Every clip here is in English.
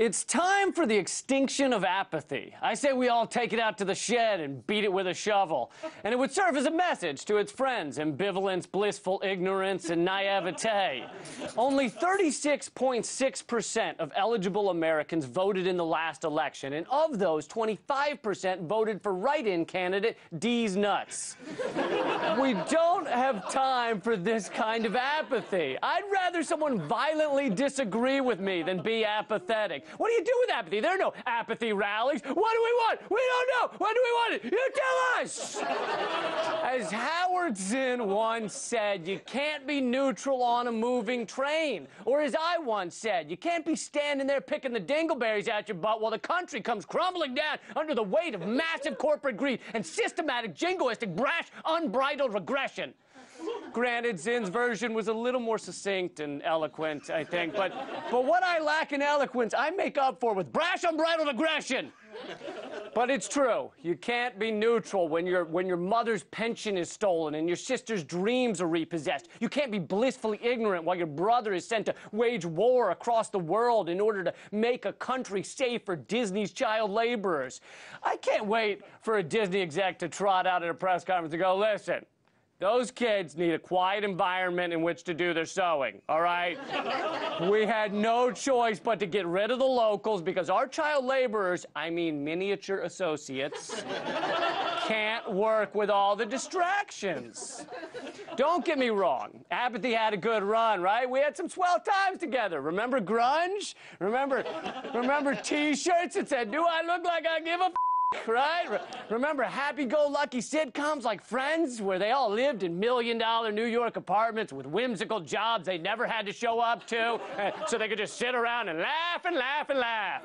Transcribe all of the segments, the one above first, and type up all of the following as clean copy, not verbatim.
It's time for the extinction of apathy. I say we all take it out to the shed and beat it with a shovel. And it would serve as a message to its friends, ambivalence, blissful ignorance, and naivete. Only 36.6% of eligible Americans voted in the last election, and of those, 25% voted for write-in candidate D's nuts. We don't have time for this kind of apathy. I'd rather someone violently disagree with me than be apathetic. What do you do with apathy? There are no apathy rallies. What do we want? We don't know. When do we want it? You tell us! As Howard Zinn once said, you can't be neutral on a moving train. Or as I once said, you can't be standing there picking the dingleberries at your butt while the country comes crumbling down under the weight of massive corporate greed and systematic, jingoistic, brash, unbridled regression. Granted, Zinn's version was a little more succinct and eloquent, I think, but what I lack in eloquence, I make up for with brash, unbridled aggression. But it's true. You can't be neutral when your mother's pension is stolen and your sister's dreams are repossessed. You can't be blissfully ignorant while your brother is sent to wage war across the world in order to make a country safe for Disney's child laborers. I can't wait for a Disney exec to trot out at a press conference and go, listen, those kids need a quiet environment in which to do their sewing, all right? We had no choice but to get rid of the locals because our child laborers, I mean miniature associates, can't work with all the distractions. Don't get me wrong. Apathy had a good run, right? We had some swell times together. Remember grunge? Remember T-shirts that said, do I look like I give a f***? Right? Remember happy-go-lucky sitcoms like Friends, where they all lived in million-dollar New York apartments with whimsical jobs they never had to show up to, so they could just sit around and laugh and laugh and laugh.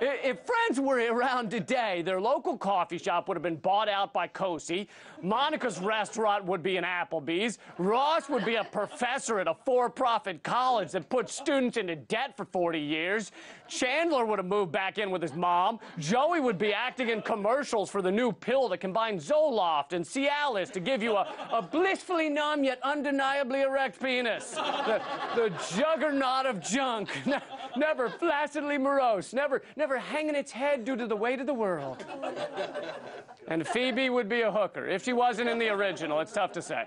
If Friends were around today, their local coffee shop would have been bought out by Cosi, Monica's restaurant would be an Applebee's, Ross would be a professor at a for-profit college that put students into debt for 40 years, Chandler would have moved back in with his mom, Joey would be acting in commercials for the new pill that combines Zoloft and Cialis to give you a blissfully numb yet undeniably erect penis. The juggernaut of junk, never flaccidly morose, never hanging its head due to the weight of the world. And Phoebe would be a hooker. If she wasn't in the original, it's tough to say.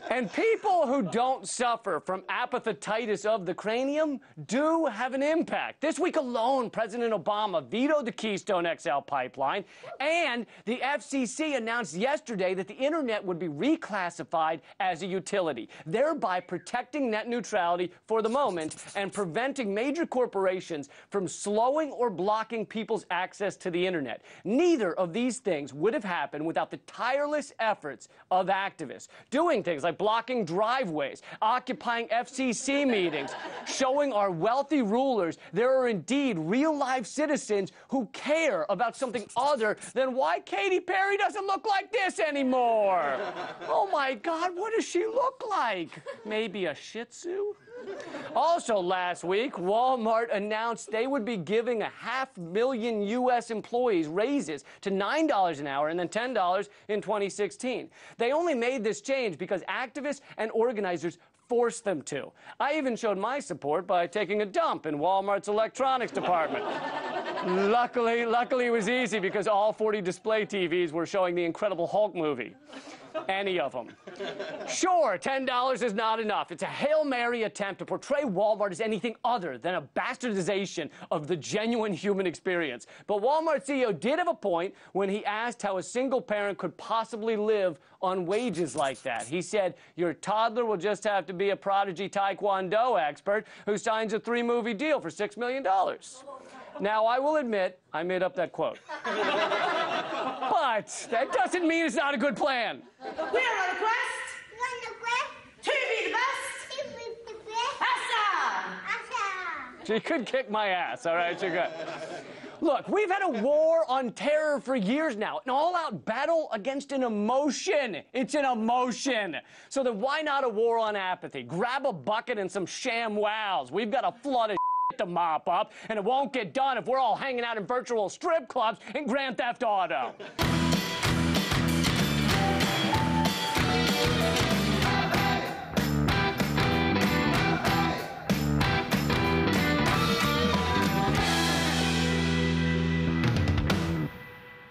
And people who don't suffer from apathetitis of the cranium do have an impact. This week alone, President Obama vetoed the Keystone XL pipeline, and the FCC announced yesterday that the internet would be reclassified as a utility, thereby protecting net neutrality for the moment and preventing major corporations from slowing or blocking people's access to the internet. Neither of these things would have happened without the tireless efforts of activists, doing things like blocking driveways, occupying FCC meetings, showing our wealthy rulers there are indeed real-life citizens who care about something other than why Katy Perry doesn't look like this anymore. Oh my God, what does she look like? Maybe a Shih Tzu? Also last week, Walmart announced they would be giving 500,000 U.S. employees raises to $9 an hour and then $10 in 2016. They only made this change because activists and organizers forced them to. I even showed my support by taking a dump in Walmart's electronics department. Luckily it was easy because all 40 display TVs were showing the Incredible Hulk movie. Any of them. Sure, $10 is not enough. It's a Hail Mary attempt to portray Walmart as anything other than a bastardization of the genuine human experience. But Walmart CEO did have a point when he asked how a single parent could possibly live on wages like that. He said, your toddler will just have to be a prodigy Taekwondo expert who signs a 3-movie deal for $6 million. Now, I will admit, I made up that quote. But that doesn't mean it's not a good plan. We're on a quest to be the best. Awesome. She could kick my ass, all right? She could. Look, we've had a war on terror for years now, an all-out battle against an emotion. It's an emotion. So then why not a war on apathy? Grab a bucket and some sham wows. We've got a flood of to mop up, and it won't get done if we're all hanging out in virtual strip clubs in Grand Theft Auto.